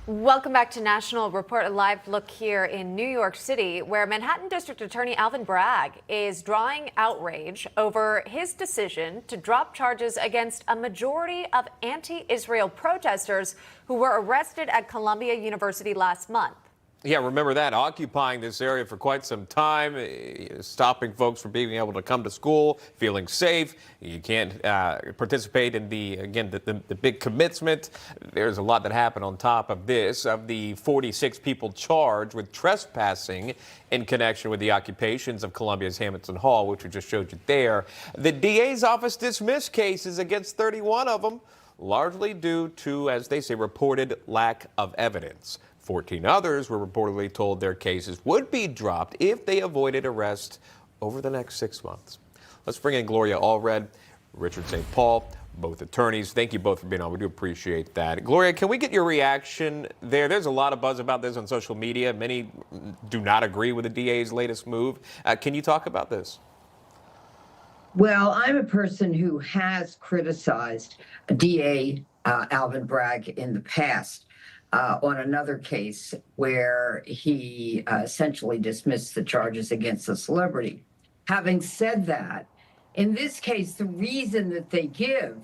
Welcome back to National Report, a live look here in New York City, where Manhattan District Attorney Alvin Bragg is drawing outrage over his decision to drop charges against a majority of anti-Israel protesters who were arrested at Columbia University last month. Yeah, remember that, occupying this area for quite some time, stopping folks from being able to come to school, feeling safe. You can't participate in the big commitment. There's a lot that happened on top of this. Of the 46 people charged with trespassing in connection with the occupations of Columbia's Hamilton Hall, which we just showed you there, the DA's office dismissed cases against 31 of them, largely due to, as they say, reported lack of evidence. 14 others were reportedly told their cases would be dropped if they avoided arrest over the next 6 months. Let's bring in Gloria Allred, Richard St. Paul, both attorneys. Thank you both for being on. We do appreciate that. Gloria, can we get your reaction there? There's a lot of buzz about this on social media. Many do not agree with the DA's latest move. Can you talk about this? Well, I'm a person who has criticized DA Alvin Bragg in the past. On another case where he essentially dismissed the charges against a celebrity. Having said that, in this case, the reason that they give,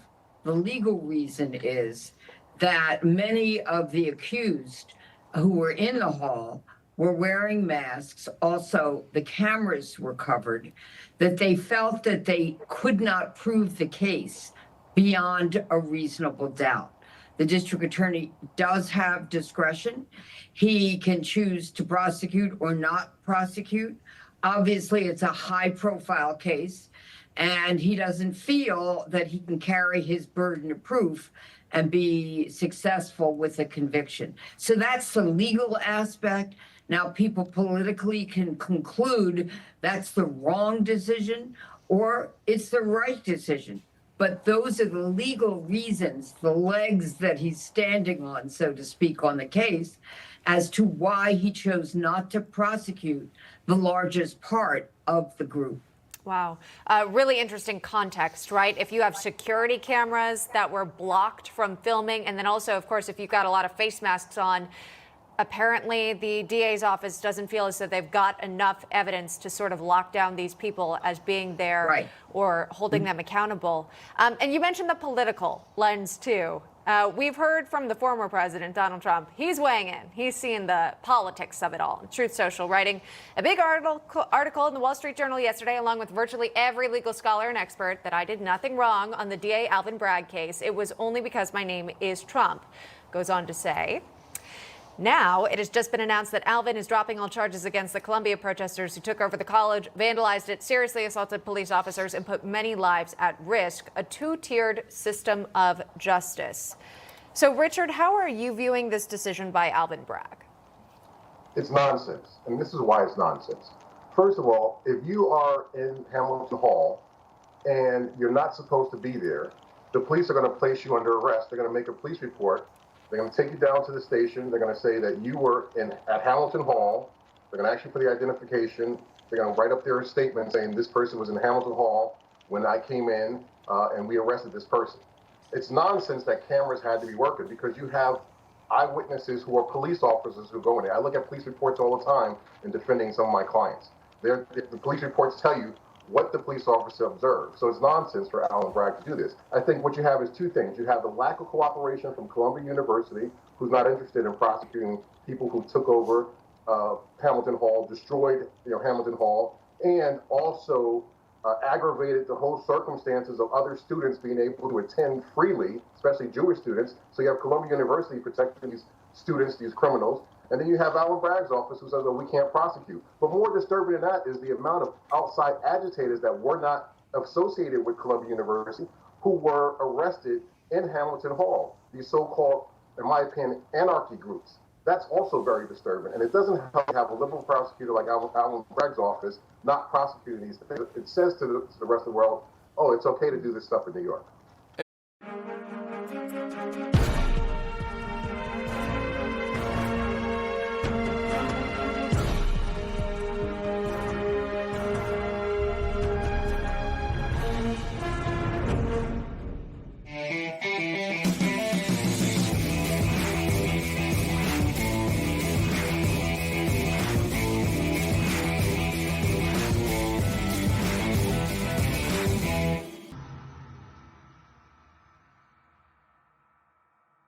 the legal reason, is that many of the accused who were in the hall were wearing masks. Also, the cameras were covered, that they felt that they could not prove the case beyond a reasonable doubt. The district attorney does have discretion. He can choose to prosecute or not prosecute. Obviously, it's a high-profile case, and he doesn't feel that he can carry his burden of proof and be successful with a conviction. So that's the legal aspect. Now, people politically can conclude that's the wrong decision or it's the right decision. But those are the legal reasons, the legs that he's standing on, so to speak, on the case, as to why he chose not to prosecute the largest part of the group. Wow. Really interesting context, right? If you have security cameras that were blocked from filming, and then also, of course, if you've got a lot of face masks on, apparently the DA's office doesn't feel as though they've got enough evidence to sort of lock down these people as being there right. or holding them accountable. And you mentioned the political lens, too. We've heard from the former president, Donald Trump. He's weighing in. He's seeing the politics of it all. Truth Social writing a big article in the Wall Street Journal yesterday, along with virtually every legal scholar and expert, that I did nothing wrong on the DA Alvin Bragg case. It was only because my name is Trump. Goes on to say, now, it has just been announced that Alvin is dropping all charges against the Columbia protesters who took over the college, vandalized it, seriously assaulted police officers, and put many lives at risk. A two-tiered system of justice. So, Richard, how are you viewing this decision by Alvin Bragg? It's nonsense, and this is why it's nonsense. First of all, if you are in Hamilton Hall and you're not supposed to be there, the police are going to place you under arrest. They're going to make a police report. They're going to take you down to the station. They're going to say that you were at Hamilton Hall. They're going to ask you for the identification. They're going to write up their statement saying this person was in Hamilton Hall when I came in and we arrested this person. It's nonsense that cameras had to be working because you have eyewitnesses who are police officers who go in there. I look at police reports all the time in defending some of my clients. The police reports tell you what the police officer observed. So it's nonsense for Alvin Bragg to do this. I think what you have is two things. You have the lack of cooperation from Columbia University, who's not interested in prosecuting people who took over Hamilton Hall, destroyed Hamilton Hall, and also aggravated the whole circumstances of other students being able to attend freely, especially Jewish students. So you have Columbia University protecting these students, these criminals. And then you have Alvin Bragg's office who says, well, we can't prosecute. But more disturbing than that is the amount of outside agitators that were not associated with Columbia University who were arrested in Hamilton Hall, these so-called, in my opinion, anarchy groups. That's also very disturbing. And it doesn't help to have a liberal prosecutor like Alvin Bragg's office not prosecuting these things. It says to the rest of the world, oh, it's okay to do this stuff in New York.